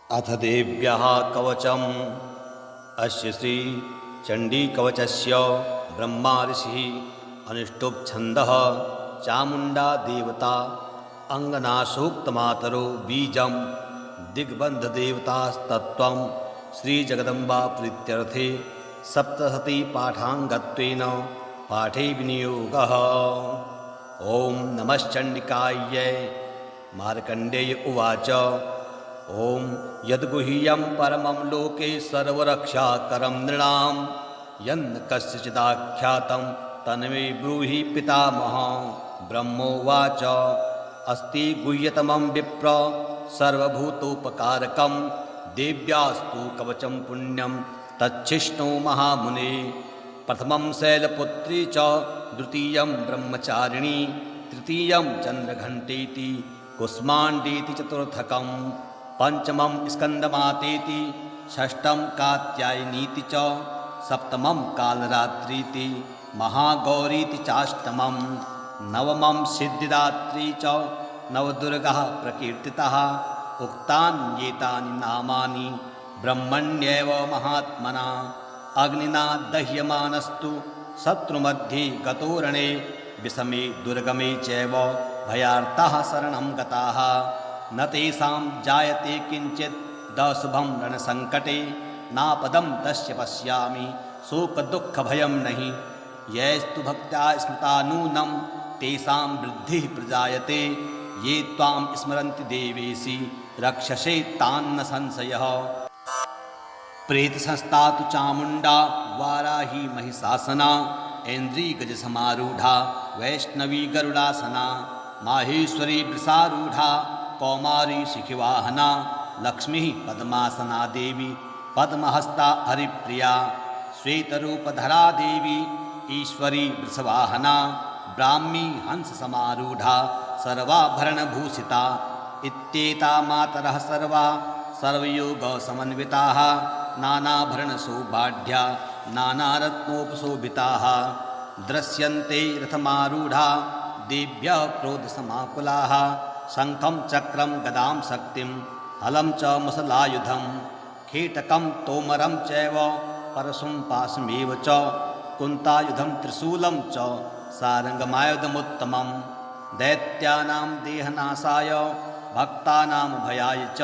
अथ देव्यः कवचम्। अस्य श्री चण्डीकवचस्य ब्रह्मा ऋषिः अनुष्टुप् छन्दः चामुण्डा देवता अङ्गनासूक्तमातरो बीजं दिग्बन्धदेवतास्तत्त्वं श्रीजगदम्बा प्रीत्यर्थे सप्तशती पाठाङ्गत्वेन पाठे विनियोगः। ॐ नमश्चण्डिकायै। मार्कण्डेय उवाच ओं यद्गुह्यं परमं लोके सर्वरक्षाकरं नृणां यन्न कस्यचिदाख्यातं तन्मे ब्रूहि पितामह। ब्रह्मोवाच अस्ति गुह्यतमं विप्र सर्वभूतोपकारकं देव्यास्तु कवचं पुण्यं तच्छिष्णु महामुने। प्रथमं शैलपुत्री च द्वितीयं ब्रह्मचारिणी तृतीयं चन्द्रघण्टेति कुष्माण्डेति चतुर्थकं पंचमं स्कंदमातेति षष्ठं कात्यायनीति च सप्तमं कालरात्रीति महागौरीति चाष्टमं नवमं सिद्धिदात्री च नवदुर्गाः प्रकीर्तिताः। उक्तान्येतानि नामानि ब्रह्मण्येव महात्मना अग्निना दह्यमानस्तु शत्रुमध्ये गतोरणे विषमे दुर्गमे चैव भयार्ताः शरणं गताः न तेषां जायते किंचित् दशुभं रणसङ्कटे नापदं तस्य पश्यामि शोकदुःखभयं नहि। यैस्तु भक्त्या स्मृता नूनं तेषां वृद्धिः प्रजायते ये त्वां स्मरन्ति देवेशि रक्षसे तान्न संशयः। प्रेतसंस्था तु चामुण्डा वाराही महिषासना ऐन्द्रीगजसमारूढा वैष्णवी गरुडासना माहेश्वरी वृषारूढा कौमारी शिखिवाहना लक्ष्मी पद्मासना देवी पद्महस्ता हरिप्रिया श्वेतरूपधरा देवी ईश्वरी वृषवाहना ब्राह्मी हंस समारूढ़ा सर्वाभरणभूषिता इत्येता मातरः सर्वा सर्वयोग समन्विताः नानाभरणसौभाढ्या नानारत्नोपशोभिताः दृश्यन्ते रथमारूढ़ा देव्यः क्रोधसमाकुलाः शंखं चक्रं गदां शक्तिं हलं च मुसलायुधं खेटकं तोमरं चैव परशुं पाशमेव च कुन्तायुधं त्रिशूलं च सारङ्गमायुधमुत्तमं दैत्यानां देहनाशाय भक्तानां भयाय च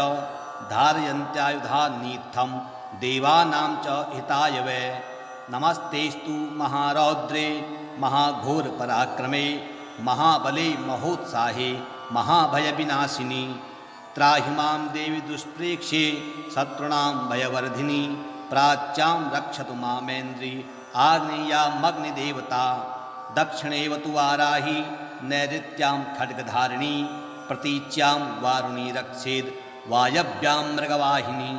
धारयन्त्यायुधानीत्थं देवानां च हिताय वै। नमस्तेस्तु महारौद्रे महाघोरपराक्रमे महाबले महोत्साहे महाभयविनाशिनी त्राहि मां देवी दुष्प्रेक्ष्ये शत्रूणां भयवर्धिनी प्राच्यां रक्षतु मामेन्द्री आग्नेयामग्निदेवता दक्षिणेव तु वाराही नैऋत्यां खड्गधारिणी प्रतीच्यां वारुणी रक्षेद् वायव्यां मृगवाहिनी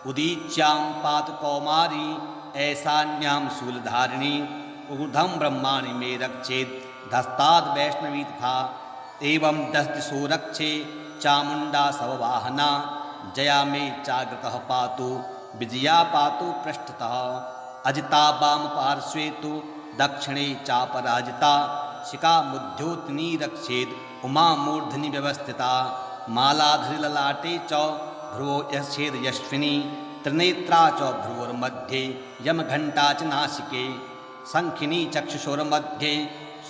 उदीच्यां पातु कौमारी ऐशान्यां शूलधारिणी ऊर्ध्वं ब्रह्माणि मे रक्षेद् धस्ताद् वैष्णवी तथा एवं दश दिशो रक्षे चामुण्डा सववाहना जया मे चाग्रतः पातु विजया पातु पृष्ठतः अजिता वाम पार्श्वे तु दक्षिणे चापराजिता शिखा मुद्योतिनी रक्षेद् उमा मूर्धनि व्यवस्थिता मालाधरि ललाटे च भ्रुवो यच्छेद यश्विनी त्रिनेत्रा च भ्रुवोर्मध्ये यमघण्टा च नासिके शङ्खिनी चक्षुषोर्मध्ये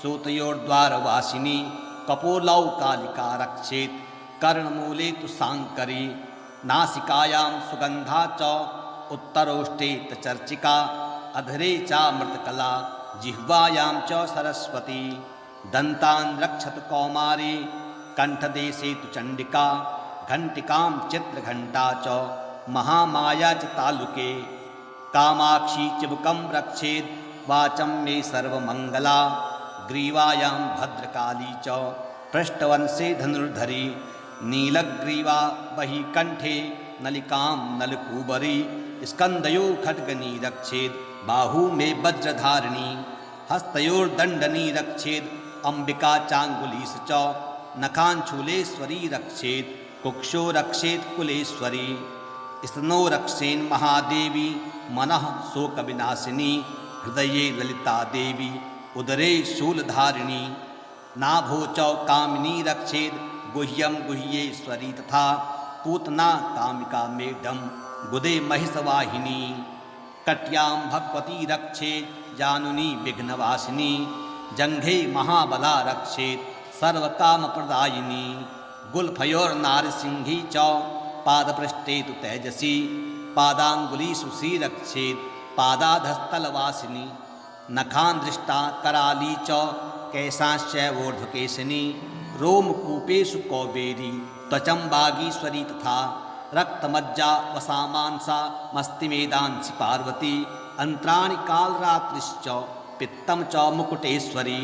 सूतयोर्द्वारवासिनी कपोलौ कालिका रक्षेत् कर्णमूले तु शाङ्करी नासिकायां सुगन्धा च उत्तरोष्ठे चर्चिका अधरे चामृतकला जिह्वायां च सरस्वती दन्तान् रक्षतु कौमारी कण्ठदेशे तु चण्डिका घण्टिकां चित्रघण्टा च महामाया च तालुके कामाक्षी चिबुकं रक्षेद् वाचं मे सर्वमङ्गला ग्रीवायां भद्रकाली च पृष्ठवंशे धनुर्धरी नीलग्रीवा बहि कंठे नलिकां नलकूबरी स्कंदयो खड्गनी रक्षेद् बाहू मे वज्रधारिणी हस्तयोर्दण्डनी रक्षेद् अंबिका चाङ्गुलीश च नखाञ्चूलेश्वरी रक्षेद् कुक्षो रक्षेत् कुलेश्वरी स्तनो रक्षेन् महादेवी मनः शोकविनाशिनी हृदये ललिता देवी उदरे शूलधारिणी नाभो च कामिनी रक्षेद् गुह्यं गुह्येश्वरी तथा पूतना कामिका मेढम गुदे महिषवाहिनी कट्यां भगवती रक्षेत जानुनी विघ्नवासिनी जंघे महाबला रक्षेत सर्वकामप्रदायिनी गुल्फयोर्नारसिंही च पादपृष्ठे तु तेजसी पादांगुलीषु श्रीरक्षेत पादाधस्तलवासिनी नखान् दृष्टा कराली च केशाश्चैवोर्ध्वकेशिनी रोमकूपेषु कौबेरी त्वचं वागीश्वरी तथा रक्तमज्जा वसामांसा मस्तिमेदांसि पार्वती अंत्राणि कालरात्रिश्च पित्तं च मुकुटेश्वरी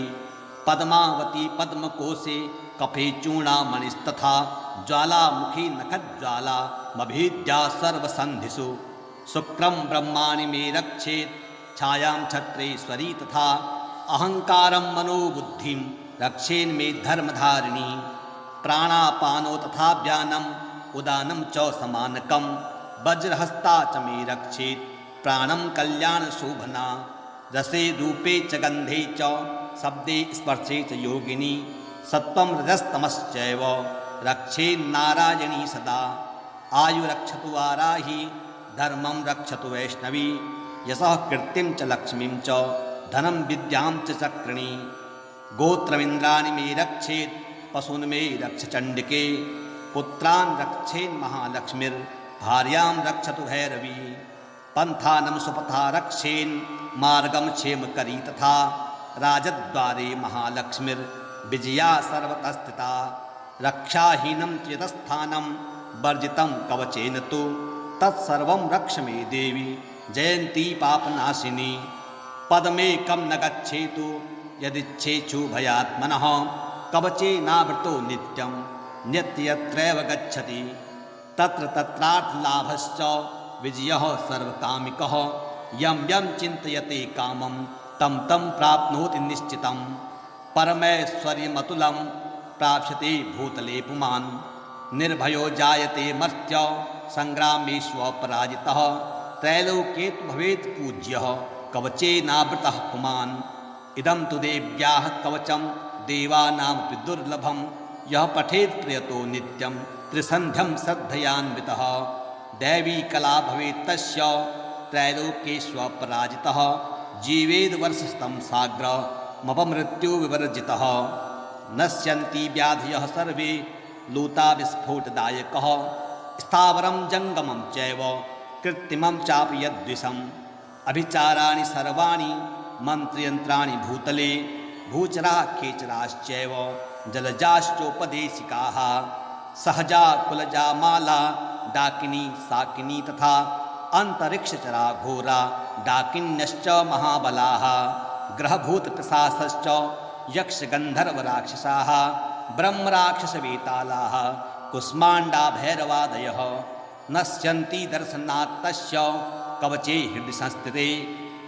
पद्मावती पद्मकोशे कफे चूर्णामणिस्तथा ज्वालामुखी नखज्वाला मभेद्या सर्वसन्धिषु शुक्रं ब्रह्माणि मे रक्षेत् छायां छत्रेश्वरी तथा अहंकारं मनोबुद्धिं रक्षेन्मे धर्मधारिणी प्राणापानो तथा व्यानम् उदानं च समानकं वज्रहस्ता च मे रक्षेत् प्राणं कल्याणशोभना रसे रूपे च गन्धे च शब्दे स्पर्शे च योगिनी सत्वं रजस्तमश्चैव रक्षेन्नारायणी सदा आयुरक्षतु वाराही धर्मं रक्षतु वैष्णवी यशः कीर्तिं च लक्ष्मीं च धनं विद्यां च चक्रिणी गोत्रमिन्द्राणि मे रक्षेत् पशून् मे रक्ष चण्डिके पुत्रान् रक्षेन्महालक्ष्मीर्भार्यां रक्षतु भैरवी पन्थानं सुपथा रक्षेन् मार्गं क्षेमकरी तथा राजद्वारे महालक्ष्मीर्विजया सर्वतः स्थिता रक्षाहीनं च यतस्थानं वर्जितं कवचेन तु तत्सर्वं रक्ष मे देवी जयन्ती पापनाशिनी पदमेकं न गच्छेतु यदिच्छेषु भयात्मनः कवचेनावृतो नित्यं नित्यत्रैव गच्छति तत्र तत्रार्थलाभश्च विजयः सर्वकामिकः यं यं चिन्तयते कामं तं तं प्राप्नोति निश्चितं परमैश्वर्यमतुलं प्राप्स्यते भूतले पुमान् निर्भयो जायते मर्त्य संग्रामेष्वपराजितः त्रैलोक्ये तु भवेत् पूज्यः कवचेनावृतः पुमान् इदं तु देव्याः कवचं देवानामपि दुर्लभं यः पठेत् प्रयतो नित्यं त्रिसन्ध्यं श्रद्धयान्वितः दैवी कला भवेत् तस्य त्रैलोक्येष्वपराजितः जीवेद् वर्षस्तं साग्रमपमृत्युविवर्जितः नश्यन्ति व्याधयः सर्वे लूता विस्फोटदायकः स्थावरं जङ्गमं चैव कृत्रिमं चापि यद्विषम् अभिचाराणि सर्वाणि मन्त्रयन्त्राणि भूतले भूचरा खेचराश्चैव जलजाश्चोपदेशिकाः सहजा कुलजा माला डाकिनी साकिनी तथा अंतरिक्षचरा घोरा डाकिन्यश्च महाबलाः ग्रहभूतपिशाचश्च यक्षगन्धर्वराक्षसाः ब्रह्मराक्षसवेतालाः कुष्माण्डा भैरवादयः नश्यन्ति दर्शनात् तस्य कवचे हृदि संस्थिते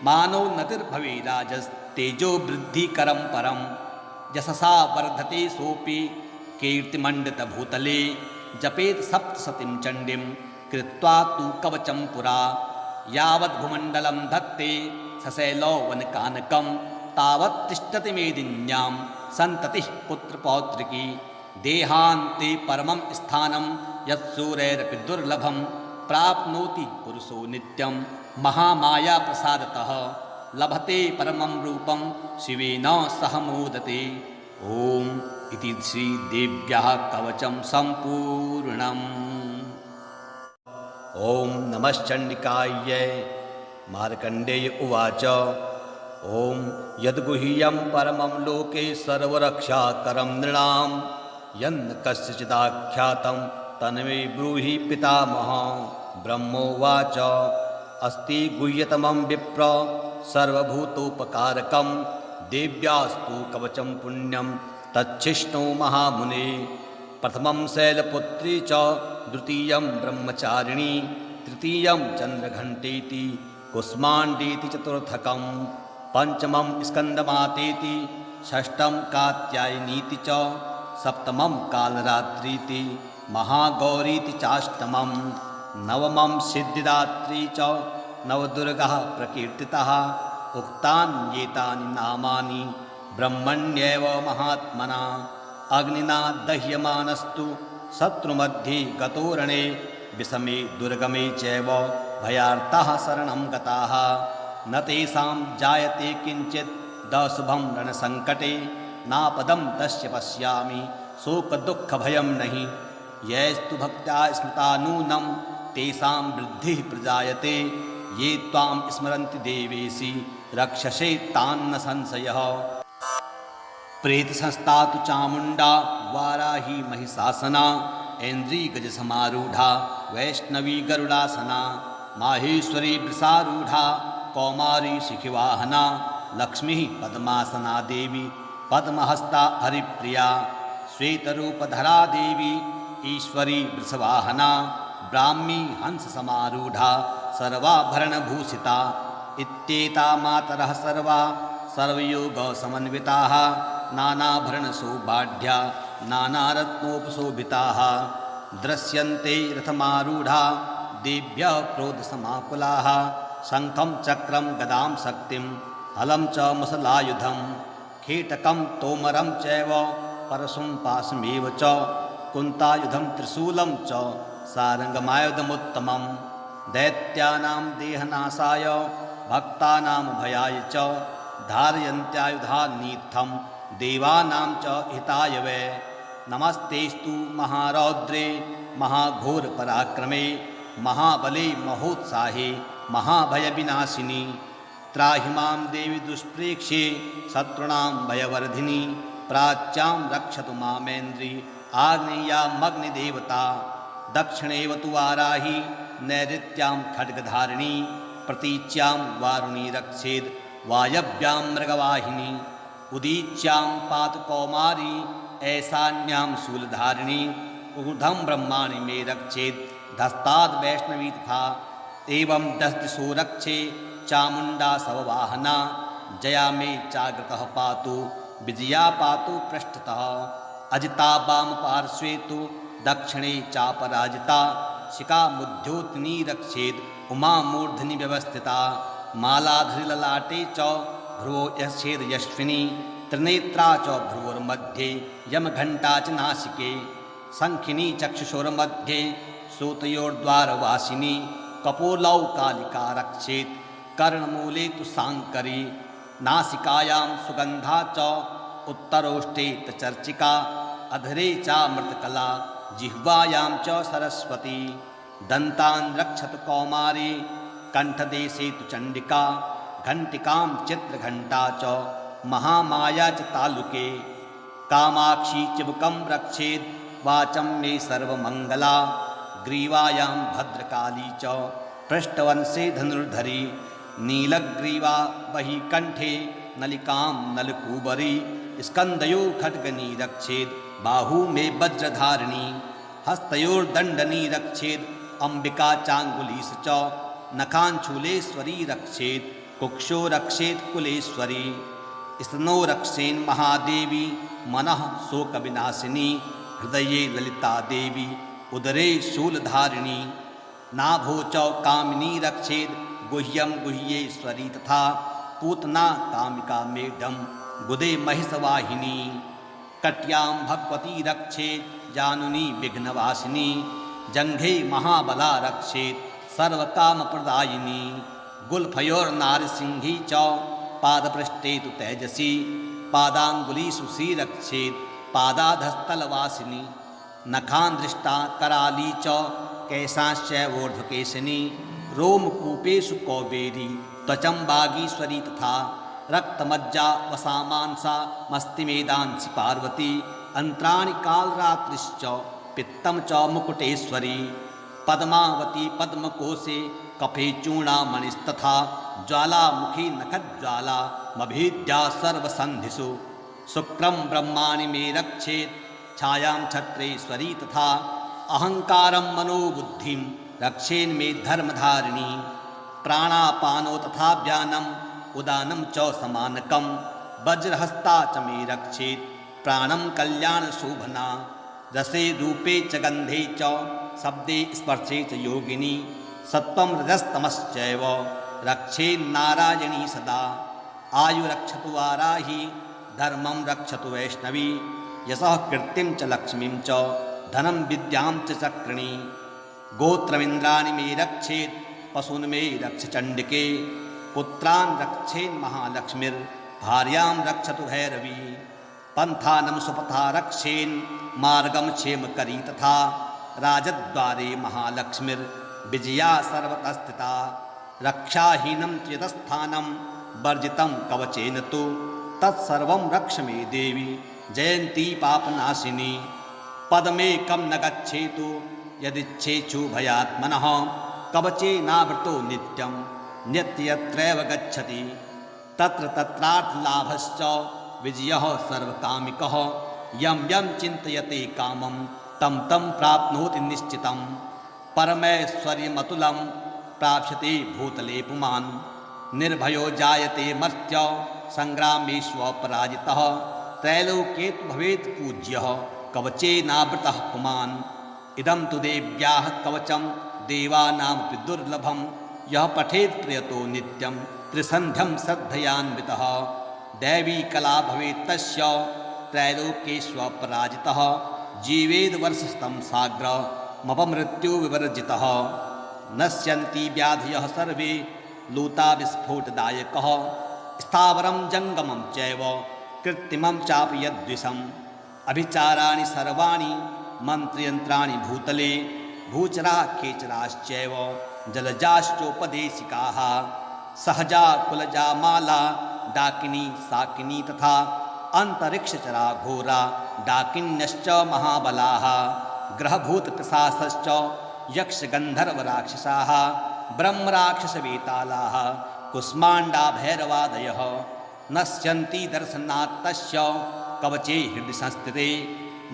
मानो नतिर्भवेराजस्तेजो वृद्धिकरं परं यशसा वर्धते सोऽपि कीर्तिमण्डितभूतले जपेत् सप्तशतीं चण्डीं कृत्वा तु कवचं पुरा यावद्भूमण्डलं धत्ते सशैलो वनकानकं तावत् तिष्ठति मेदिन्यां सन्ततिः पुत्रपौत्रिकी देहान्ते परमं स्थानं यत्सूरैरपि दुर्लभं प्राप्नोति पुरुषो नित्यं महामायाप्रसादतः लभते परमं रूपं शिवेन सह मोदते ॐ इति श्रीदेव्याः कवचं सम्पूर्णम् ॐ नमश्चण्डिकायै मार्कण्डेय उवाच ॐ यद्गुह्यं परमं लोके सर्वरक्षाकरं नृणां यन्न कस्यचिदाख्यातं तन्मे ब्रूहि पितामह ब्रह्मोवाच अस्ति गुह्यतमं विप्र सर्वभूतोपकारकं देव्यास्तु कवचं पुण्यं तच्छिष्णु महामुने प्रथमं शैलपुत्री च द्वितीयं ब्रह्मचारिणी तृतीयं चन्द्रघण्टेति कुष्माण्डेति चतुर्थकं पंचमं स्कन्दमातेति षष्ठं कात्यायनीति च सप्तमं कालरात्रीति महागौरीति चाष्टमं नवमं सिद्धिदात्री च नवदुर्गः प्रकीर्तितः उक्तान्येतानि नामानि ब्रह्मण्येव महात्मना अग्निना दह्यमानस्तु शत्रुमध्ये गतोरणे विषमे दुर्गमे चैव भयार्ताः शरणं गताः न तेषां जायते किञ्चित् दशुभं रणसङ्कटे नापदं तस्य पश्यामि शोकदुःखभयं नहि यैस्तु भक्त्या स्मृता नूनं तेषां वृद्धिः प्रजायते ये त्वां स्मरन्ति देवेशि रक्षसे तान्न संशयः। प्रेत संस्था तु चामुंडा वाराही महिषासना ऐन्द्री गज समारूढ़ा वैष्णवी गरुड़ासना माहेश्वरी वृषारूढ़ा कौमारी शिखिवाहना लक्ष्मी पद्मासना देवी पद्महस्ता हरिप्रिया श्वेतरूपधरा देवी ईश्वरी वृषवाहना ब्राह्मी हंस समारूढ़ा सर्वाभरणभूषिता इत्येता मातरः सर्वा सर्वयोग समन्विताः नानाभरणसौभाढ्या नानारत्नोपशोभिताः दृश्यन्ते रथमारूढ़ा देव्यः क्रोधसमाकुलाः शङ्खं चक्रं गदां शक्तिं हलं च मुसलायुधं खेटकं तोमरं चैव परशुं पाशमेव च कुन्तायुधं त्रिशूलं च सारङ्गमायुधमुत्तमं दैत्यानां देहनाशाय भक्तानां भयाय च धारयन्त्यायुधानीत्थं देवानां च हिताय वै नमस्तेस्तु महारौद्रे महाघोरपराक्रमे महाबले महोत्साहे महाभयविनाशिनी त्राहि मां देवी दुष्प्रेक्ष्ये शत्रूणां भयवर्धिनी प्राच्यां रक्षतु मामेन्द्री आग्नेयामग्निदेवता दक्षिणेव तु वाराही नैऋत्यां खड्गधारिणी प्रतीच्यां वारुणी रक्षेद् वायव्यां मृगवाहिनी उदीच्यां पातु कौमारी ऐशान्यां शूलधारिणी ऊर्ध्वं ब्रह्माणि मे रक्षेत् धस्ताद् वैष्णवी तथा एवं दश दिशो रक्षे चामुण्डा सववाहना जया मे चाग्रतः पातु विजया पातु पृष्ठतः अजिता वाम पार्श्वे तु दक्षिणे चापराजिता शिखा मुद्योतिनी रक्षेत् उमा मूर्धनि व्यवस्थिता मालाधरि ललाटे च भ्रुवो यच्छेद यश्विनी त्रिनेत्रा च भ्रुवोर्मध्ये यमघण्टा च नासिके शङ्खिनी चक्षुषोर्मध्ये श्रोतयोर्द्वारवासिनी कपोलौ कालिका रक्षेत् कर्णमूले तु शाङ्करी नासिकायां सुगन्धा च उत्तरोष्ठे चर्चिका अधरे चामृतकला जिह्वायां च सरस्वती दन्तान् रक्षतु कौमारी कंठदेशे तु चंडिका घंटिकां चित्रघंटा च महामाया च तालुके कामाक्षी चिबुकं रक्षेद् वाचं मे सर्वमंगला ग्रीवायां भद्रकाली च पृष्ठवंशे धनुर्धरी नीलग्रीवा बहि कंठे नलिकां नलकूबरी स्कंदयो खड्गनी रक्षेद् बाहू मे वज्रधारिणी हस्तयोर्दंडनी रक्षेद् अंबिका चांगुलीस च नखांचूलेश्वरी रक्षेत् कुक्षो रक्षेत् कुलेश्वरी स्तनो रक्षेन् महादेवी मनः शोकविनाशिनी हृदये ललिता देवी उदरे शूलधारिणी नाभो च कामिनी रक्षेत् गुह्यं गुह्येश्वरी तथा पूतना कामिका मेढं गुदे महिषवाहिनी कट्यां भगवती रक्षेत् जानुनी विघ्नवासिनी जंघे महाबला रक्षेत् सर्वकामप्रदायिनी गुल्फयोर्नारसिंही च पादपृष्ठे तु तेजसी पादाङ्गुलीषु श्रीरक्षेत् पादाधस्तलवासिनी नखान् दृष्टा कराली च केशाश्चैवोर्ध्वकेशिनी रोमकूपेषु कौबेरी त्वचं वागीश्वरी तथा रक्तमज्जा वसामांसा मस्तिमेदांसि पार्वती अंत्राणि कालरात्रिश्च पित्तं च मुकुटेश्वरी पद्मावती पद्मकोशे कफे चूर्णामणिस्तथा ज्वालामुखी नखज्वाला मभेद्या सर्वसन्धिषु शुक्रं ब्रह्माणि मे रक्षेत् छायां छत्रेश्वरी तथा अहंकारं मनोबुद्धिं रक्षेन्मे धर्मधारिणी प्राणापानो तथा व्यानम् उदानं च समानकं वज्रहस्ता च मे रक्षेत् प्राणं कल्याणशोभना रसे रूपे च गन्धे च शब्दे स्पर्शे च योगिनी सत्वं रजस्तमश्चैव रक्षेन्नारायणी सदा आयु रक्षतु वाराही धर्मं रक्षतु वैष्णवी यशः कीर्तिं च लक्ष्मीं च धनं विद्यां च चक्रिणी गोत्रमिन्द्राणि मे रक्षेत् पशून् मे रक्ष चण्डिके पुत्रान् रक्षेन् महालक्ष्मीर्भार्यां रक्षतु भैरवी पन्थानं सुपथा रक्षेन् मार्गं क्षेमकरी तथा राजद्वारे महालक्ष्मीर्विजया सर्वतः रक्षाहीनं चेतस्थानं वर्जितं कवचेन तु तत्सर्वं रक्ष मे देवी जयन्ती पापनाशिनी पदमेकं न गच्छेतु यदिच्छेषु भयात्मनः कवचेनावृतो नित्यं नित्यत्रैव गच्छति तत्र तत्रार्थलाभश्च विजयः सर्वकामिकः यं यं चिन्तयते कामं तं तं प्राप्नोति निश्चितं परमैश्वर्यमतुलं प्राप्स्यते भूतले पुमान् निर्भयो जायते मर्त्य संग्रामेष्वपराजितः त्रैलोक्ये तु भवेत् पूज्यः कवचेनावृतः पुमान् इदं तु देव्याः कवचं देवानामपि दुर्लभं यः पठेत् प्रयतो नित्यं त्रिसन्ध्यं श्रद्धयान्वितः दैवी कला भवेत् तस्य त्रैलोक्येष्वपराजितः जीवेद् वर्षस्तं साग्रमपमृत्युविवर्जितः नश्यन्ति व्याधयः सर्वे लूताविस्फोटदायकः स्थावरं जङ्गमं चैव कृत्रिमं चापि यद्विषम् अभिचाराणि सर्वाणि मन्त्रयन्त्राणि भूतले भूचराः खेचराश्चैव जलजाश्चोपदेशिकाः सहजा कुलजा माला डाकिनी साकिनी तथा अन्तरिक्षचरा घोरा डाकिन्यश्च महाबलाः ग्रहभूतपिशाचश्च यक्षगन्धर्वराक्षसाः ब्रह्मराक्षसवेतालाः कुष्माण्डा भैरवादयः नश्यन्ति दर्शनात् तस्य कवचे हृदि संस्थिते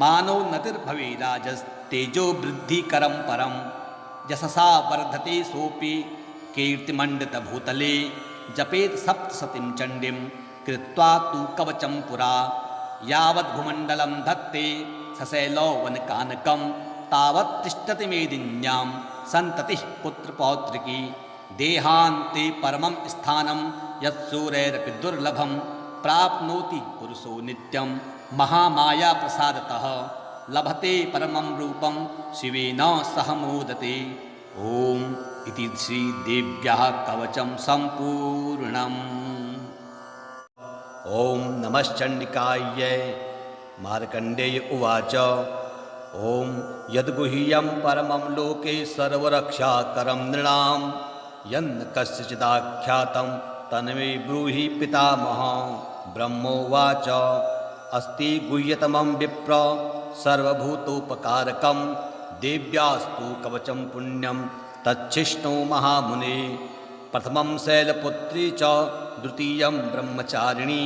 मानोन्नतिर्भवेराजस्तेजो वृद्धिकरं परं यशसा वर्धते सोऽपि कीर्तिमण्डितभूतले जपेत् सप्तशतीं चण्डीं कृत्वा तु कवचं पुरा यावद्भूमण्डलं धत्ते सशैलो वनकानकं तावत् तिष्ठति मेदिन्यां सन्ततिः पुत्रपौत्रिकी देहान्ते परमं स्थानं यत्सूरैरपि दुर्लभं प्राप्नोति पुरुषो नित्यं महामायाप्रसादतः लभते परमं रूपं शिवेन सह मोदते ॐ इति श्रीदेव्याः कवचं सम्पूर्णम् ॐ नमश्चण्डिकायै मार्कण्डेय उवाच ॐ यद्गुह्यं परमं लोके सर्वरक्षाकरं नृणां यन्न कस्यचिदाख्यातं तन्मे ब्रूहि पितामह ब्रह्मोवाच अस्ति गुह्यतमं विप्र सर्वभूतोपकारकं देव्यास्तु कवचं पुण्यं तच्छिष्णो महामुने प्रथमं शैलपुत्री च द्वितीयं ब्रह्मचारिणी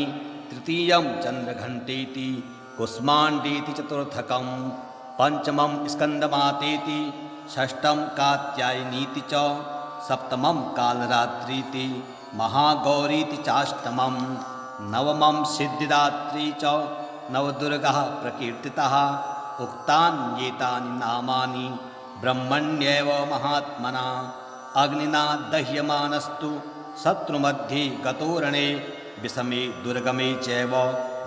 तृतीयं चन्द्रघण्टेति कुष्माण्डेति चतुर्थकं पंचमं स्कन्दमातेति षष्ठं कात्यायनीति च सप्तमं कालरात्रीति महागौरीति चाष्टमं नवमं सिद्धिदात्री च नवदुर्गाः प्रकीर्तिताः उक्तान्येतानि नामानि ब्रह्मण्येव महात्मना अग्निना दह्यमानस्तु शत्रुमध्ये गतोरणे विषमे दुर्गमे चैव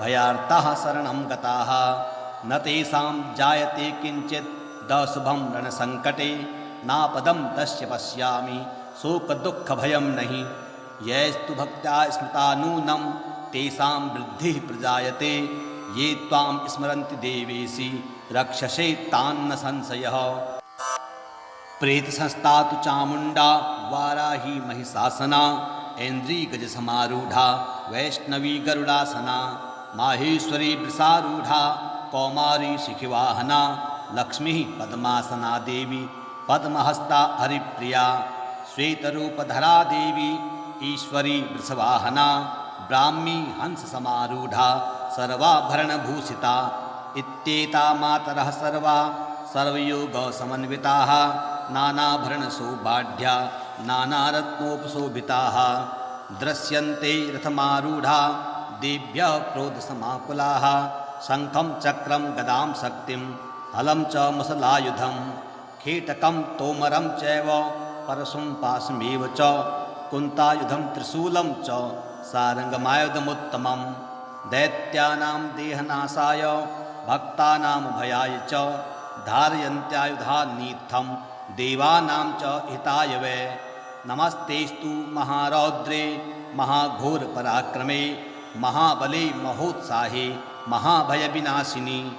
भयार्ताः शरणं गताः न तेषां जायते किञ्चित् दशुभं रणसङ्कटे नापदं तस्य पश्यामि शोकदुःखभयं नहि यैस्तु भक्त्या स्मृता नूनं तेषां वृद्धिः प्रजायते ये त्वां स्मरन्ति देवेशि रक्षसे तान्न संशयः प्रेतसंस्था तु चामुण्डा वाराही महिषासना ऐन्द्रीगजसमारूढा वैष्णवी गरुडासना माहेश्वरी वृषारूढा कौमारी शिखिवाहना लक्ष्मी पद्मासना देवी पद्महस्ता हरिप्रिया श्वेतरूपधरा देवी ईश्वरी वृषवाहना ब्राह्मी हंससमारूढा सर्वाभरणभूषिता इत्येता मातरः सर्वा सर्वयोगसमन्विताः नानाभरणसौभाढ्या नानारत्नोपशोभिताः दृश्यन्ते रथमारूढा देव्यः क्रोधसमाकुलाः शङ्खं चक्रं गदां शक्तिं हलं च मुसलायुधं कीटकं तोमरं चैव परशुं पाशमेव च कुन्तायुधं त्रिशूलं च सारङ्गमायुधमुत्तमं दैत्यानां देहनाशाय भक्तानां भयाय च धारयन्त्यायुधानीत्थं देवानां च हिताय वै। नमस्तेस्तु महारौद्रे महाघोरपराक्रमे महाबले महोत्साहे महाभयविनाशिनी।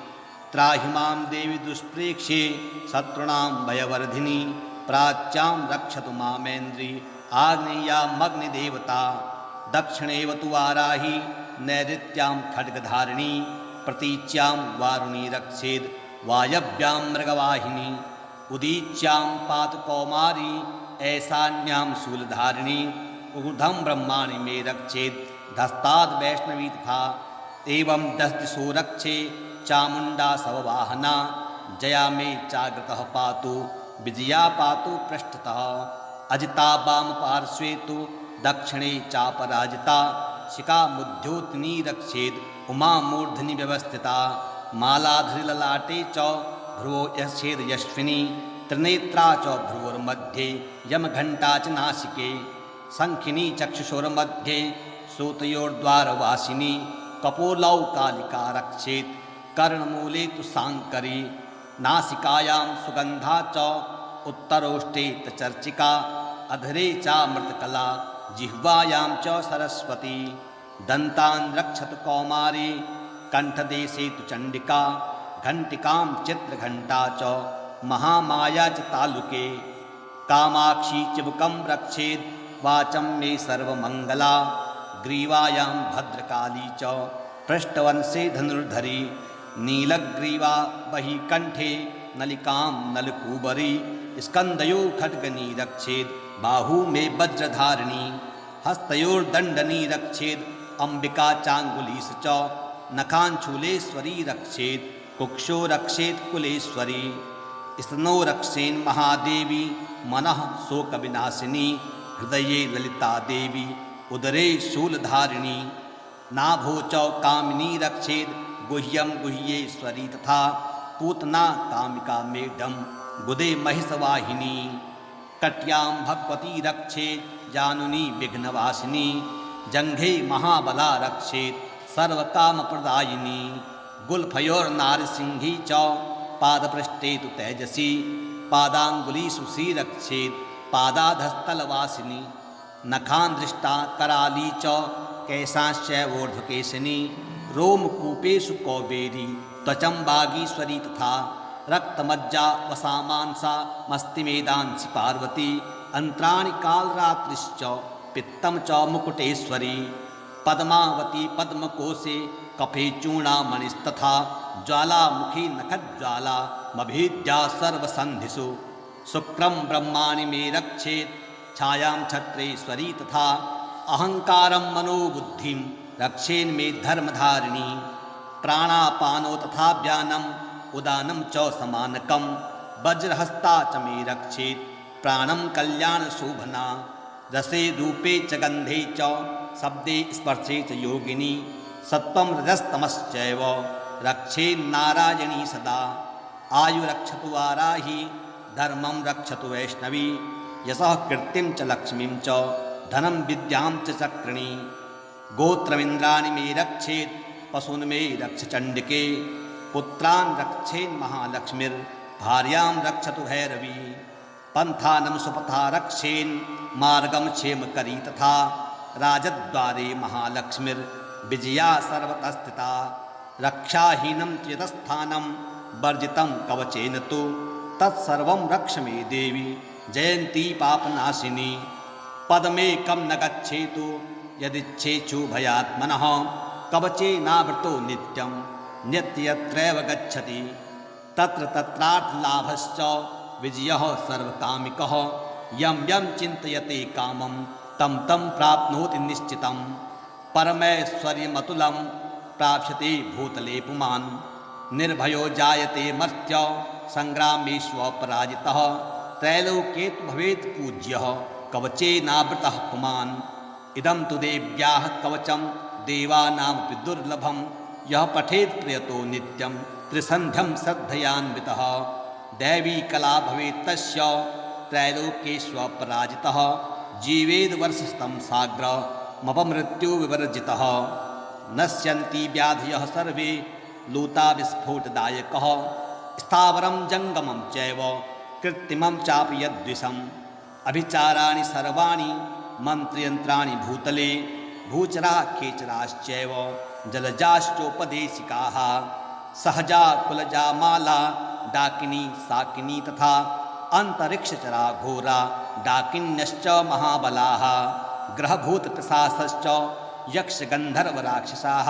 त्राहि मां देवी दुष्प्रेक्षे शत्रूणां भयवर्धिनी। प्राच्यां रक्षतु मामेन्द्री आग्नेयामग्निदेवता। दक्षिणेव तु वाराही नैऋत्यां खड्गधारिणी। प्रतीच्यां वारुणी रक्षेद् वायव्यां मृगवाहिनी। उदीच्यां पातु कौमारी ऐशान्यां शूलधारिणी। ऊर्ध्वं ब्रह्माणि मे रक्षेद् धस्ताद् वैष्णवी तथा। एवं दश दिशो रक्षे चामुण्डा सववाहना। जया मे चाग्रतः पातु विजया पातु पृष्ठतः। अजिता वाम पार्श्वे तु दक्षिणे चापराजिता। शिखा मुद्योतिनी रक्षेद् उमा मूर्धनि व्यवस्थिता। मालाधरि ललाटे च भ्रुवो यच्छेद यश्विनी। त्रिनेत्रा च भ्रुवोर्मध्ये यमघण्टा च नासिके। शङ्खिनी चक्षुषोर्मध्ये श्रोतयोर्द्वारवासिनी। कपोलौ कालिका रक्षेत् कर्णमूले तु साङ्करी। नासिकायां सुगन्धा च उत्तरोष्ठे चर्चिका। अधरे चामृतकला जिह्वायां च सरस्वती। दन्तान् रक्षतु कौमारी कण्ठदेशे तु चण्डिका। घण्टिकां चित्रघण्टा च महामाया च तालुके। कामाक्षी चिबुकं रक्षेद् वाचं मे सर्वमङ्गला। ग्रीवायां भद्रकाली च पृष्ठवंशे धनुर्धरी। नीलग्रीवा बहिकण्ठे नलिकां नलकूबरी। स्कन्दयो खड्गनी रक्षेद् बाहू मे वज्रधारिणी। हस्तयोर्दण्डनी रक्षेद् अम्बिका चाङ्गुलीश च। नखाञ्चूलेश्वरी रक्षेत् कुक्षो रक्षेत् कुलेश्वरी। स्तनो रक्षेन् महादेवी मनः शोकविनाशिनी। हृदये ललिता देवी उदरे शूलधारिणी। नाभो च कामिनी रक्षेद् गुह्यं गुह्येश्वरी तथा। पूतना कामिका मेढं गुदे महिषवाहिनी। कट्यां भगवती रक्षेत् जानुनी विघ्नवासिनी। जङ्घे महाबला रक्षेत् सर्वकामप्रदायिनी। गुल्फयोर्नारसिंही च पादपृष्ठे तु तेजसी। पादाङ्गुलीषु श्रीरक्षेत् पादाधस्तलवासिनी। नखान् दृष्टा कराली च केशांश्चैवोर्ध्वकेशिनी। रोमकूपेषु कौबेरी त्वचं वागीश्वरी तथा। रक्तमज्जा वसामांसा मस्तिमेदांसि पार्वती। अन्त्राणि कालरात्रिश्च पित्तं च मुकुटेश्वरी। पद्मावती पद्मकोशे कफे चूर्णामणिस्तथा। ज्वालामुखी नखज्वाला मभेद्या सर्वसन्धिषु। शुक्रं ब्रह्माणि मे रक्षेत् छायां छत्रेश्वरी तथा। अहङ्कारं मनोबुद्धिं रक्षेन्मे धर्मधारिणी। प्राणापानो तथा व्यानम् उदानं च समानकं। वज्रहस्ता च मे रक्षेत् प्राणं कल्याणशोभना। रसे रूपे च गन्धे च शब्दे स्पर्शे च योगिनी। सत्त्वं रजस्तमश्चैव रक्षेन्नारायणी सदा। आयु रक्षतु वाराही धर्मं रक्षतु वैष्णवी। यशः कीर्तिं च लक्ष्मीं च धनं विद्यां च चक्रिणी। गोत्रमिन्द्राणि मे रक्षेत् पशून् मे रक्ष चण्डिके। पुत्रान् रक्षेन्महालक्ष्मीर्भार्यां रक्षतु भैरवी। पन्थानं सुपथा रक्षेन् मार्गं क्षेमकरी तथा। राजद्वारे महालक्ष्मीर्विजया सर्वतस्थिता। रक्षाहीनं चेतस्थानं वर्जितं कवचेन तु। तत्सर्वं रक्ष मे देवी जयन्ती पापनाशिनी। पदमेकं न गच्छेतु यदिच्छेषु भयात्मनः। कवचेनावृतो नित्यं नित्यत्रैव गच्छति। तत्र तत्रार्थलाभश्च विजयः सर्वकामिकः। यं यं चिन्तयते कामं तं तं प्राप्नोति निश्चितं। परमैश्वर्यमतुलं प्राप्स्यते भूतले पुमान्। निर्भयो जायते मर्त्य सङ्ग्रामेष्वपराजितः। त्रैलोक्ये तु भवेत् पूज्यः कवचेनावृतः पुमान्। इदं तु देव्याः कवचं देवानामपि दुर्लभं। यः पठेत् प्रयतो नित्यं त्रिसन्ध्यं श्रद्धयान्वितः। दैवी कला भवेत् तस्य त्रैलोक्येष्वपराजितः। जीवेद वर्षस्तं साग्रमपमृत्युविवर्जितः। नश्यन्ति व्याधयः सर्वे लूता विस्फोटदायकः। स्थावरं जङ्गमं चैव कृत्रिमं चापि यद्विषम् अभिचाराणि सर्वाणि मन्त्रयन्त्राणि भूतले भूचराः खेचराश्चैव जलजाश्चोपदेशिकाः सहजा कुलजा माला डाकिनी साकिनी तथा अंतरिक्षचरा घोरा डाकिन्यश्च महाबलाः ग्रहभूतपिशाचश्च यक्षगन्धर्वराक्षसाः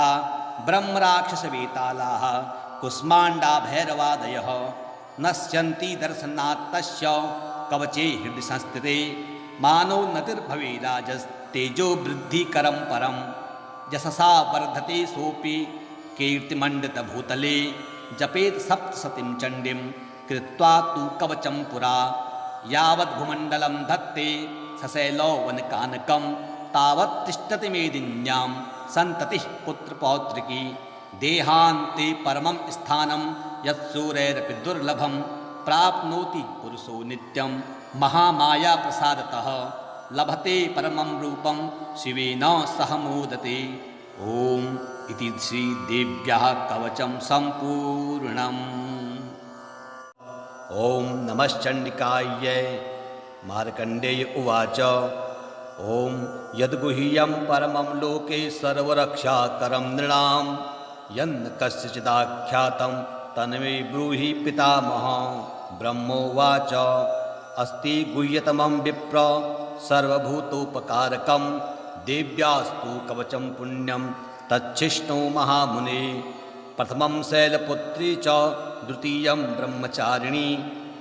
ब्रह्मराक्षसवेतालाः कुष्माण्डा भैरवादयः नश्यन्ति दर्शनात् तस्य कवचे हृदि संस्थिते मानो नतिर्भवेराजस्तेजो वृद्धिकरं परं यशसा वर्धते सोऽपि कीर्तिमण्डितभूतले जपेत् सप्तशतीं चण्डीं कृत्वा तु कवचं पुरा यावद्भूमण्डलं धत्ते सशैलो वनकानकं तावत् तिष्ठति मेदिन्यां सन्ततिः पुत्रपौत्रिकी देहान्ते परमं स्थानं यत्सूरैरपि दुर्लभं प्राप्नोति पुरुषो नित्यं महामायाप्रसादतः लभते परमं रूपं शिवेन सह मोदते। ॐ इति श्रीदेव्याः कवचं सम्पूर्णम्। ॐ नमश्चण्डिकायै। मार्कण्डेय उवाच ॐ यद्गुह्यं परमं लोके सर्वरक्षाकरं नृणां यन्न कस्यचिदाख्यातं तन्मे ब्रूहि पितामह। ब्रह्मोवाच अस्ति गुह्यतमं विप्र सर्वभूतोपकारकं देव्यास्तु कवचं पुण्यं तच्छिष्णु महामुने। प्रथमं शैलपुत्री च द्वितीयं ब्रह्मचारिणी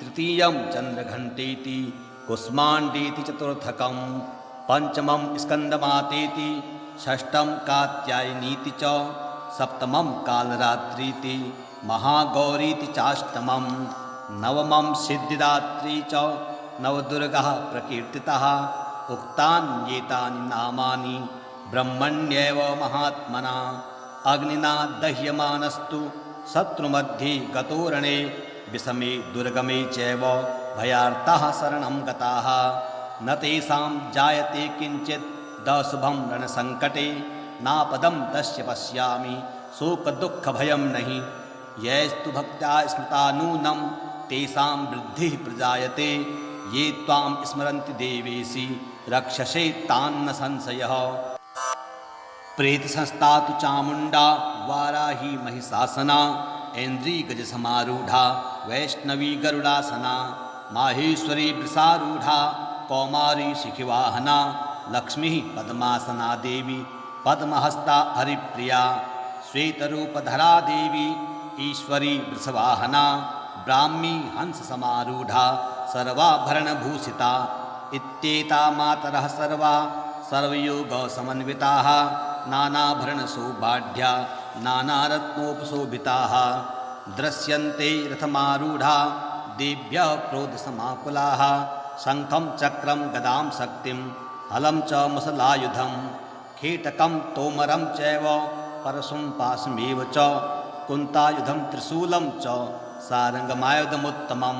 तृतीयं चन्द्रघण्टेति कुष्माण्डेति चतुर्थकं पंचमं स्कन्दमातेति षष्ठं कात्यायनीति च सप्तमं कालरात्रीति महागौरीति चाष्टमं नवमं सिद्धिदात्री च नवदुर्गाः प्रकीर्तिताः। उक्तान्येतानि नामानि ब्रह्मण्येव महात्मना अग्निना दह्यमानस्तु शत्रुमध्ये गतोरणे विषमे दुर्गमे चैव भयार्ताः शरणं गताः न तेषां जायते किञ्चित् दशुभं रणसङ्कटे नापदं तस्य पश्यामि शोकदुःखभयं नहि यैस्तु भक्त्या स्मृता नूनं तेषां वृद्धिः प्रजायते ये त्वां स्मरन्ति देवेशि रक्षसे तान्न संशयः। प्रेतसंस्था तु चामुण्डा वाराही महिषासना ऐन्द्रीगजसमारूढा वैष्णवी गरुडासना माहेश्वरी वृषारूढा कौमारी शिखिवाहना लक्ष्मी पद्मासना देवी पद्महस्ता हरिप्रिया श्वेतरूपधरा देवी ईश्वरी वृषवाहना ब्राह्मी हंससमारूढा सर्वाभरणभूषिता इत्येता मातरः सर्वा सर्वयोगसमन्विताः नानाभरणसौभाढ्या नानारत्नोपशोभिताः दृश्यन्ते रथमारूढा देव्यः क्रोधसमाकुलाः शङ्खं चक्रं गदां शक्तिं हलं च मुसलायुधं कीटकं तोमरं चैव परशुं पाशमेव च कुन्तायुधं त्रिशूलं च सारङ्गमायुधमुत्तमं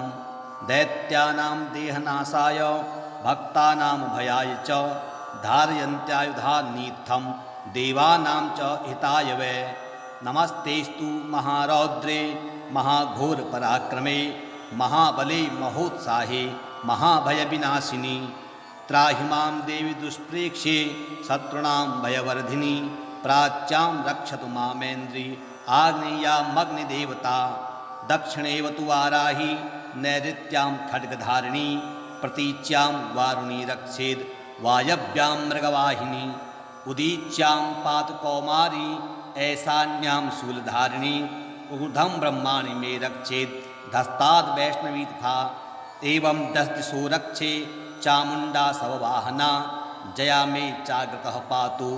दैत्यानां देहनाशाय भक्तानां भयाय च धारयन्त्यायुधानीत्थं देवानां च हिताय वै। नमस्तेस्तु महारौद्रे महाघोरपराक्रमे महाबले महोत्साहे महाभयविनाशिनी त्राहि मां देवी दुष्प्रेक्ष्ये शत्रूणां भयवर्धिनी प्राच्यां रक्षतु मामेन्द्री आग्नेयामग्निदेवता दक्षिणेव तु वाराही नैऋत्यां खड्गधारिणी प्रतीच्यां वारुणी रक्षेद् वायव्यां मृगवाहिनी उदीच्यां पातु कौमारी ऐशान्यां शूलधारिणी ऊर्ध्वं ब्रह्माणि मे रक्षेद् धस्ताद् वैष्णवी तथा एवं दश दिशो रक्षे चामुण्डा सववाहना जया मे चाग्रतः पातु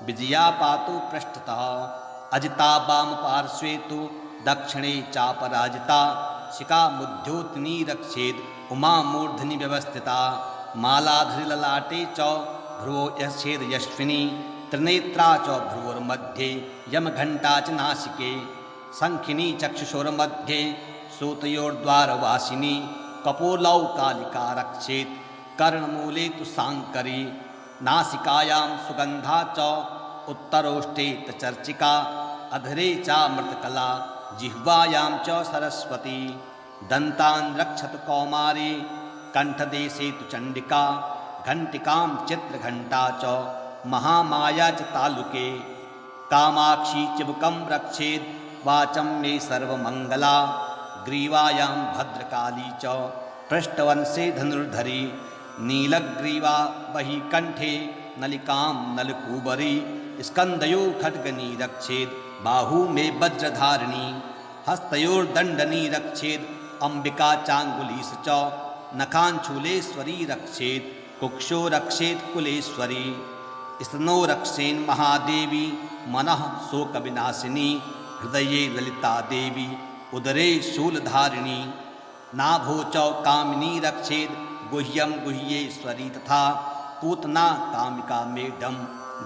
विजया पातु पृष्ठतः अजिता वाम पार्श्वे तु दक्षिणे चापराजिता शिखा मुद्योतिनी रक्षेद् उमा मूर्धनि व्यवस्थिता मालाधरि ललाटे च भ्रुवो यच्छेद यश्विनी त्रिनेत्रा च भ्रुवोर्मध्ये यमघण्टा च नासिके शङ्खिनी चक्षुषोर्मध्ये श्रोतयोर्द्वारवासिनी कपोलौ कालिका रक्षेत् कर्णमूले तु शाङ्करी नासिकायां सुगन्धा च उत्तरोष्ठे चर्चिका अधरे चामृतकला जिह्वायां च सरस्वती दन्तान् रक्षतु कौमारी कंठदेशे तु चंडिका घंटिकां चित्रघंटा च महामाया च तालुके कामाक्षी चिबुकं रक्षेत् वाचं मे सर्वमंगला ग्रीवायां भद्रकाली च पृष्ठवंशे धनुर्धरी नीलग्रीवा बहि कंठे नलिकां नलकूबरी स्कंदयो खड्गनी रक्षेत् बाहू में वज्रधारिणी हस्तयोर्दंडनी रक्षेत् अंबिका चांगुलीस च नखांचूलेश्वरी रक्षेत् कुक्षो रक्षेत् कुलेश्वरी स्तनो रक्षेन् महादेवी मनः शोकविनाशिनी हृदये ललिता देवी उदरे शूलधारिणी नाभो च कामिनी रक्षेत् गुह्यं गुह्येश्वरी तथा पूतना कामिका मेढम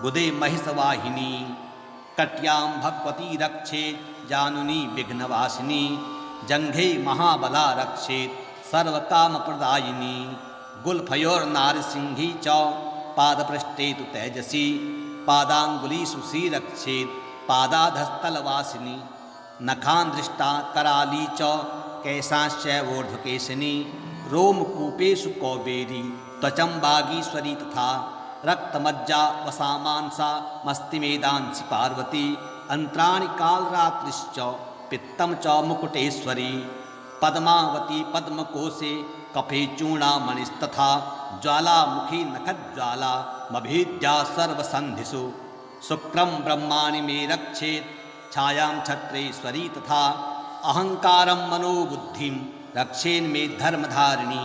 गुदे महिषवाहिनी कट्यां भगवती रक्षेत् जानुनी विघ्नवासिनी जंघे महाबला रक्षेत् सर्वकामप्रदायिनी गुल्फयोर्नारसिंही च पादपृष्ठे तु तेजसी पादांगुलीषु श्रीरक्षेत् पादाधस्तलवासिनी नखान् दृष्टा कराली च केशाश्चैवोर्ध्वकेशिनी रोमकूपेषु कौबेरी त्वचं बागीश्वरी तथा रक्तमज्जा वसामांसा मस्तिमेदांसि पार्वती अंत्राणि कालरात्रिश्च पित्तं च मुकुटेश्वरी पद्मावती पद्मकोशे कफे चूर्णामणिस्तथा ज्वालामुखी नखज्वाला मभेद्या सर्वसन्धिषु शुक्रं ब्रह्माणि मे रक्षेत् छायां छत्रेश्वरी तथा अहंकारं मनोबुद्धिं रक्षेन्मे धर्मधारिणी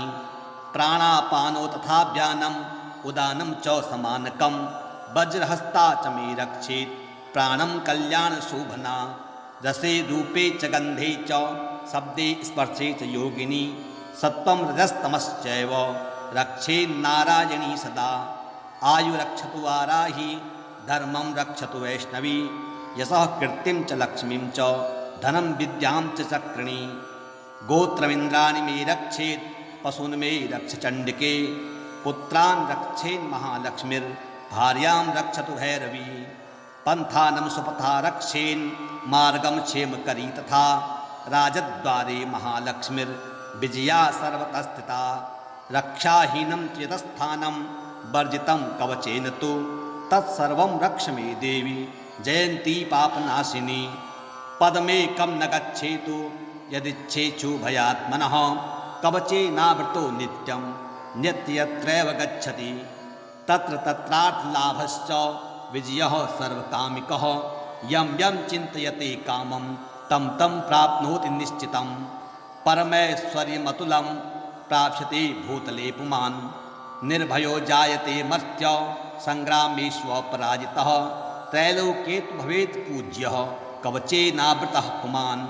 प्राणापानो तथा व्यानम् उदानं च समानकं वज्रहस्ता च मे रक्षेत् प्राणं कल्याणशोभना रसे रूपे च गन्धे च शब्दे स्पर्शे च योगिनी सत्त्वं रजस्तमश्चैव रक्षेन्नारायणी सदा आयु रक्षतु वाराही धर्मं रक्षतु वैष्णवी यशः कीर्तिं च लक्ष्मीं च धनं विद्यां च चक्रिणी गोत्रमिन्द्राणि मे रक्षेत् पशून् मे रक्ष चण्डिके पुत्रान् रक्षेन्महालक्ष्मीर्भार्यां रक्षतु भैरवी पन्थानं सुपथा रक्षेन् मार्गं क्षेमकरी तथा राजद्वारे महालक्ष्मीर्विजया सर्वतः रक्षाहीनं च यतस्थानं वर्जितं कवचेन तु तत्सर्वं रक्ष मे देवी जयन्ती पापनाशिनी पदमेकं न गच्छेतु यदिच्छेषु भयात्मनः कवचेनावृतो नित्यं नित्यत्रैव गच्छति तत्र तत्रार्थलाभश्च विजयः सर्वकामिकः यं यं चिन्तयते कामं तं तं प्राप्नोति निश्चितं परमैश्वर्यमतुलं प्राप्स्यते भूतले पुमान् निर्भयो जायते मर्त्य संग्रामेष्वपराजितः त्रैलोक्ये तु भवेत् पूज्यः कवचेनावृतः पुमान्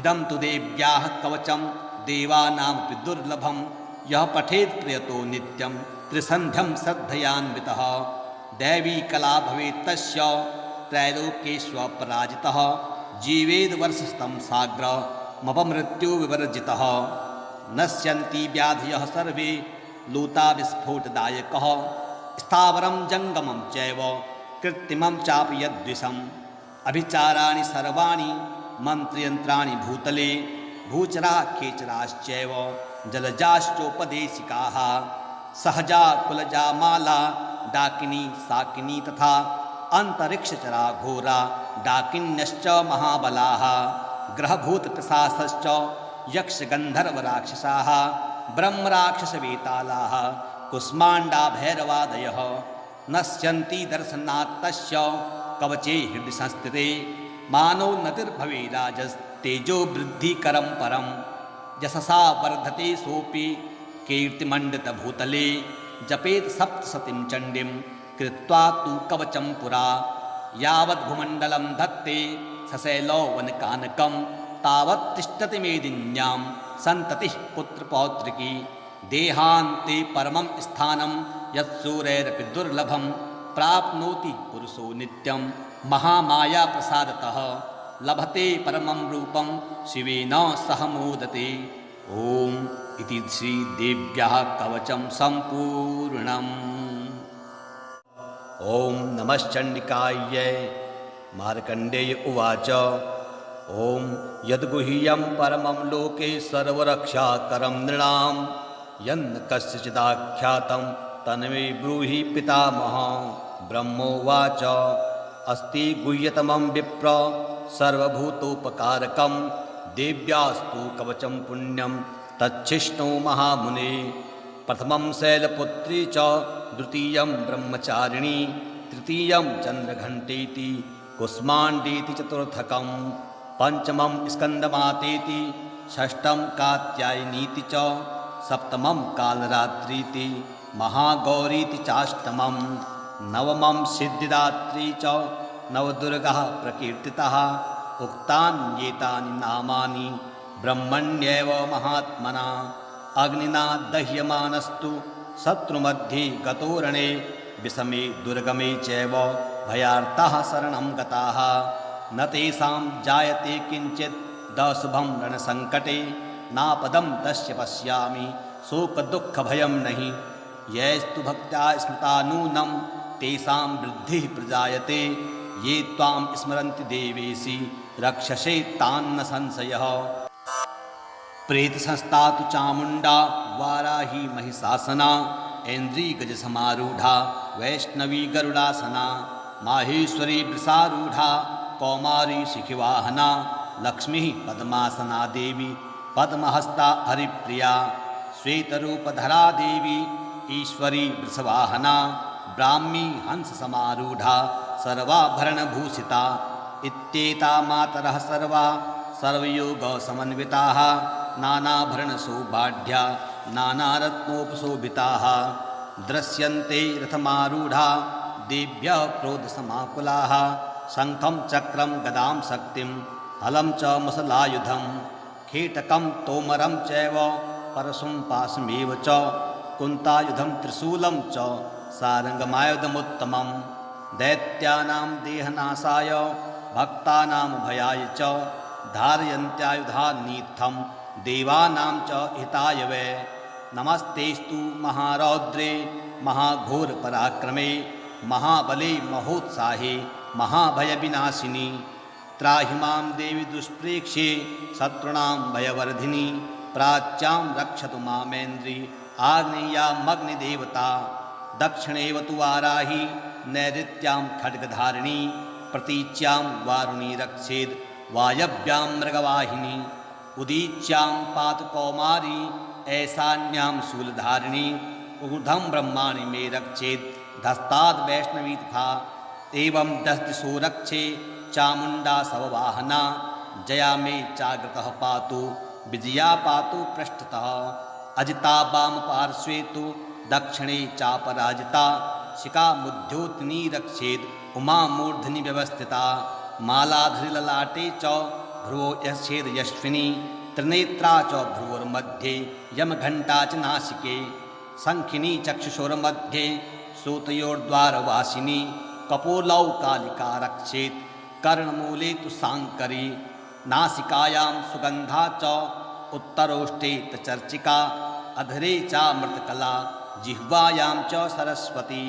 इदं तु देव्याः कवचं देवानामपि दुर्लभं यः पठेत् प्रयतो नित्यं त्रिसन्ध्यं श्रद्धयान्वितः दैवी कला भवेत् तस्य त्रैलोक्येष्वपराजितः जीवेद् वर्षस्तं साग्रमपमृत्युविवर्जितः नश्यन्ति व्याधयः सर्वे लूता विस्फोटदायकः स्थावरं जङ्गमं चैव कृत्रिमं चापि यद्विषम् अभिचाराणि सर्वाणि मन्त्रयन्त्राणि भूतले भूचरा खेचराश्चैव जलजाश्चोपदेशिकाः सहजा कुलजा माला डाकिनी साकिनी तथा अंतरिक्षचरा घोरा डाकिन्यश्च महाबलाः ग्रहभूतपिशाचश्च यक्षगन्धर्वराक्षसाः ब्रह्मराक्षसवेतालाः कुष्माण्डा भैरवादयः नश्यन्ति दर्शनात् तस्य कवचे हृदि संस्थिते मानो नतिर्भवेराजस्तेजो वृद्धिकरं परं यशसा वर्धते सोऽपि कीर्तिमण्डितभूतले जपेत् सप्तशतीं चण्डीं कृत्वा तु कवचं पुरा यावद्भूमण्डलं धत्ते सशैलो वनकानकं तावत् तिष्ठति मेदिन्यां सन्ततिः पुत्रपौत्रिकी देहान्ते परमं स्थानं यत्सूरैरपि दुर्लभं प्राप्नोति पुरुषो नित्यं महामायाप्रसादतः लभते परमं रूपं शिवेन सह मोदते। ॐ इति श्रीदेव्याः कवचं सम्पूर्णम्। ॐ नमश्चण्डिकायै। मार्कण्डेय उवाच ॐ यद्गुह्यं परमं लोके सर्वरक्षाकरं नृणां यन्न कस्यचिदाख्यातं तन्मे ब्रूहि पितामहः। ब्रह्मोवाच अस्ति गुह्यतमं विप्र सर्वभूतोपकारकं देव्यास्तु कवचं पुण्यं तच्छिष्णु महामुने। प्रथमं शैलपुत्री च द्वितीयं ब्रह्मचारिणी तृतीयं चन्द्रघण्टेति कुष्माण्डेति चतुर्थकं पंचमं स्कन्दमातेति षष्ठं कात्यायनीति च सप्तमं कालरात्रीति महागौरीति चाष्टमं नवमं सिद्धिदात्री च नवदुर्गः प्रकीर्तितः। उक्तान्येतानि नामानि ब्रह्मण्येव महात्मना अग्निना दह्यमानस्तु शत्रुमध्ये गतोरणे विषमे दुर्गमे चैव भयार्ताः शरणं गताः न तेषां जायते किञ्चित् दशुभं रणसङ्कटे नापदं तस्य पश्यामि शोकदुःखभयं नहि। यैस्तु भक्त्या स्मृता नूनं तेषां वृद्धिः प्रजायते ये त्वां स्मरन्ति देवेशि रक्षसे तान्न संशयः। प्रेतसंस्था तु चामुण्डा वाराही महिषासना ऐन्द्रीगजसमारूढा वैष्णवी गरुडासना माहेश्वरी वृषारूढा कौमारी शिखिवाहना लक्ष्मी पद्मासना देवी पद्महस्ता हरिप्रिया श्वेतरूपधरा देवी ईश्वरी वृषवाहना ब्राह्मी हंससमारूढा सर्वाभरणभूषिता इत्येता मातरः सर्वा सर्वयोगसमन्विताः नानाभरणसौभाढ्या नानारत्नोपशोभिताः दृश्यन्ते रथमारूढा देव्यः क्रोधसमाकुलाः शङ्खं चक्रं गदां शक्तिं हलं च मुसलायुधं खेटकं तोमरं चैव परशुं पाशमेव च कुन्तायुधं त्रिशूलं च सारङ्गमायुधमुत्तमं दैत्यानां देहनाशाय भक्तानां भयाय च धारयन्त्यायुधानीत्थं देवानां च हिताय वै। नमस्तेस्तु महारौद्रे महाघोरपराक्रमे महाबले महोत्साहे महाभयविनाशिनी त्राहि मां देवी दुष्प्रेक्ष्ये शत्रूणां भयवर्धिनी प्राच्यां रक्षतु मामेन्द्री आग्नेयामग्निदेवता दक्षिणेव तु वाराही नैऋत्यां खड्गधारिणी प्रतीच्यां वारुणी रक्षेद् वायव्यां मृगवाहिनी उदीच्यां पातु कौमारी ऐशान्यां शूलधारिणी ऊर्ध्वं ब्रह्माणि मे रक्षेत् धस्ताद् वैष्णवी तथा एवं दश दिशो रक्षे चामुण्डा सववाहना जया मे चाग्रतः पातु विजया पातु पृष्ठतः अजिता वाम पार्श्वे तु दक्षिणे चापराजिता शिखा मुद्योतिनी रक्षेत् उमा मूर्धनि व्यवस्थिता मालाधरि ललाटे च भ्रुवो यच्छेद यश्विनी त्रिनेत्रा च भ्रुवोर्मध्ये यमघण्टा च नासिके शङ्खिनी चक्षुषोर्मध्ये सूतयोर्द्वारवासिनी कपोलौ कालिका रक्षेत् कर्णमूले तु शाङ्करी नासिकायां सुगन्धा च उत्तरोष्टे चर्चिका अधरे चामृतकला जिह्वायां च सरस्वती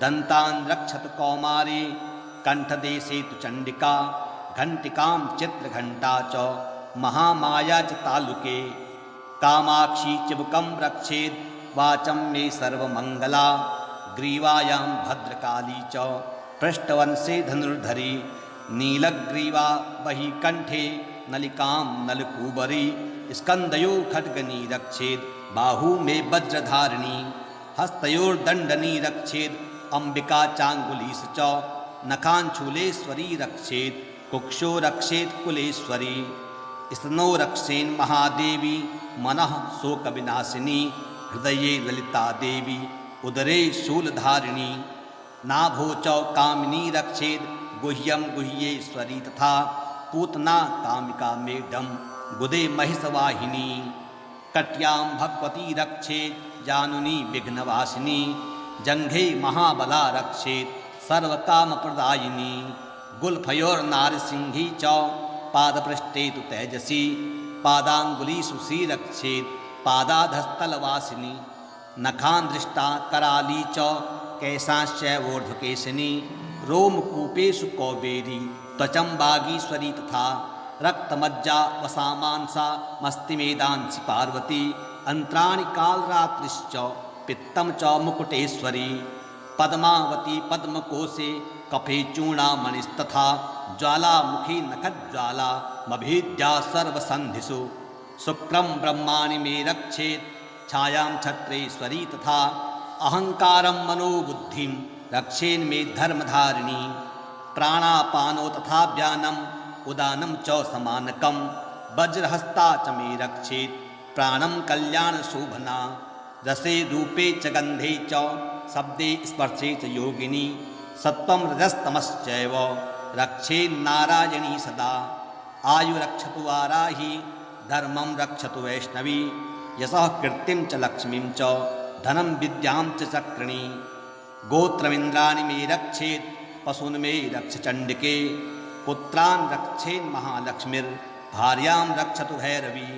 दन्तान् रक्षतु कौमारी कण्ठदेशे तु चण्डिका घण्टिकां चित्रघण्टा च महामाया च तालुके कामाक्षी चिबुकं रक्षेद् वाचं मे सर्वमङ्गला ग्रीवायां भद्रकाली च पृष्ठवंशे धनुर्धरी नीलग्रीवा बहि कण्ठे नलिकां नलकूबरी स्कन्दयो खड्गनी रक्षेद् बाहू मे वज्रधारिणी हस्तयोर्दण्डनी रक्षेद् अम्बिका चाङ्गुलीश च नखाञ्छूलेश्वरी रक्षेत् कुक्षो रक्षेत् कुलेश्वरी स्तनो रक्षेन् महादेवी मनः शोकविनाशिनी हृदये ललिता देवी उदरे शूलधारिणी नाभो च कामिनी रक्षेत् गुह्यं गुह्येश्वरी तथा पूतना कामिका मेढं गुदे महिषवाहिनी कट्यां भगवती रक्षेत् जानुनी विघ्नवासिनी जङ्घे महाबला रक्षेत् सर्वकामप्रदायिनी गुल्फयोर्नारसिंही च पादपृष्ठे तु तेजसी पादाङ्गुलीषु श्रीरक्षेत् पादाधस्तलवासिनी नखान् दृष्टा कराली च केशाश्चैवोर्ध्वकेशिनी रोमकूपेषु कौबेरी त्वचं वागीश्वरी तथा रक्तमज्जा वसामांसा मस्तिमेदांसि पार्वती अंतराणि कालरात्रिश्च पित्तं च मुकुटेश्वरी पद्मावती पद्मकोशे कफे चूर्णामणिस्तथा ज्वालामुखी नखज्वाला मभेद्या सर्वसन्धिषु शुक्रं ब्रह्माणि मे रक्षेत् छायां छत्रेश्वरी तथा अहंकारं मनोबुद्धिं रक्षेन्मे धर्मधारिणी प्राणापानो तथा व्यानम् उदानं च समानकं वज्रहस्ता च मे रक्षेत् प्राणं कल्याणशोभना रसे रूपे च गन्धे च शब्दे स्पर्शे च योगिनी सत्वं रजस्तमश्चैव रक्षेन्नारायणी सदा आयुरक्षतु वाराही धर्मं रक्षतु वैष्णवी यशः कीर्तिं च लक्ष्मीं च धनं विद्यां च चक्रिणी गोत्रमिन्द्राणि मे रक्षेत् पशून् मे रक्ष चण्डिके पुत्रान् रक्षेन्महालक्ष्मीर्भार्यां रक्षतु भैरवी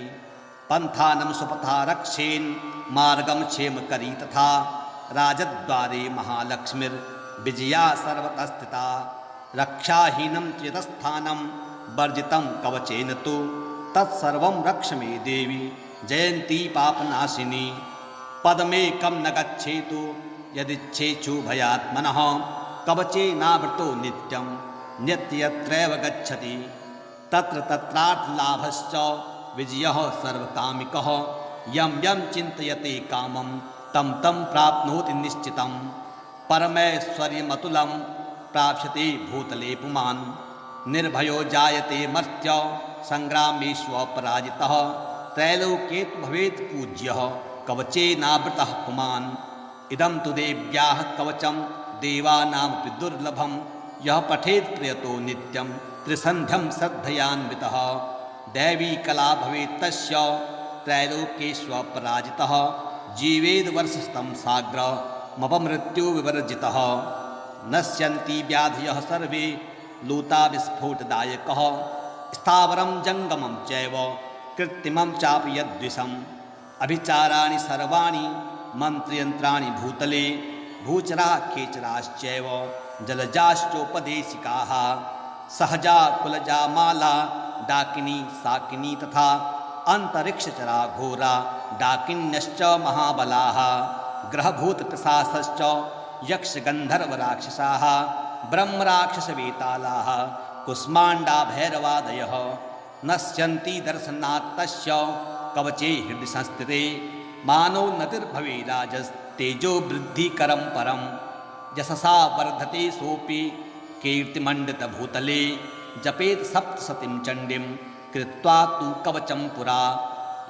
पन्थानं सुपथा रक्षेन् मार्गं क्षेमकरी तथा राजद्वारे महालक्ष्मीर्विजया सर्वतः स्थिता रक्षाहीनं चेतस्थानं वर्जितं कवचेन तु तत्सर्वं रक्ष मे देवी जयन्ती पापनाशिनी पदमेकं न गच्छेतु यदिच्छेषु भयात्मनः कवचेनावृतो नित्यं नित्यत्रैव गच्छति तत्र तत्रार्थलाभश्च विजयः सर्वकामिकः यं यं चिन्तयते कामं तं तं प्राप्नोति निश्चितं परमैश्वर्यमतुलं प्राप्स्यते भूतले पुमान् निर्भयो जायते मर्त्य संग्रामेष्वपराजितः त्रैलोक्ये तु भवेत् पूज्यः कवचेनावृतः पुमान् इदं तु देव्याः कवचं देवानामपि दुर्लभं यः पठेत् प्रयतो नित्यं त्रिसन्ध्यं श्रद्धयान्वितः दैवी कला भवेत् तस्य त्रैलोक्येष्वपराजितः जीवेद् वर्षस्तं साग्रमपमृत्युविवर्जितः नश्यन्ति व्याधयः सर्वे लूताविस्फोटदायकः स्थावरं जङ्गमं चैव कृत्रिमं चापि यद्विषम् अभिचाराणि सर्वाणि मन्त्रयन्त्राणि भूतले भूचरा खेचराश्चैव जलजाश्चोपदेशिकाः सहजा कुलजा माला डाकिनी साकिनी तथा अन्तरिक्षचरा घोरा डाकिन्यश्च महाबलाः ग्रहभूतपिशाचश्च यक्षगन्धर्वराक्षसाः ब्रह्मराक्षसवेतालाः कुष्माण्डा भैरवादयः नश्यन्ति दर्शनात् तस्य कवचे हृदि संस्थिते मानोन्नतिर्भवेराजस्तेजो वृद्धिकरं परं यशसा वर्धते सोऽपि कीर्तिमण्डितभूतले जपेत् सप्तशतीं चण्डीं कृत्वा तु कवचं पुरा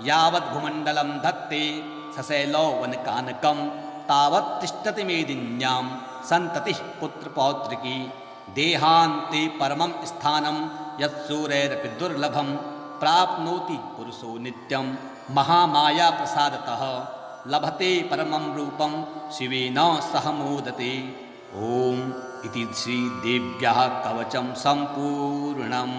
यावद्भूमण्डलं धत्ते सशैलो वनकानकं तावत् तिष्ठति मेदिन्यां सन्ततिः पुत्रपौत्रिकी देहान्ते परमं स्थानं यत्सूरैरपि दुर्लभं प्राप्नोति पुरुषो नित्यं महामायाप्रसादतः लभते परमं रूपं शिवेन सह मोदते ॐ इति श्रीदेव्याः कवचं सम्पूर्णम्।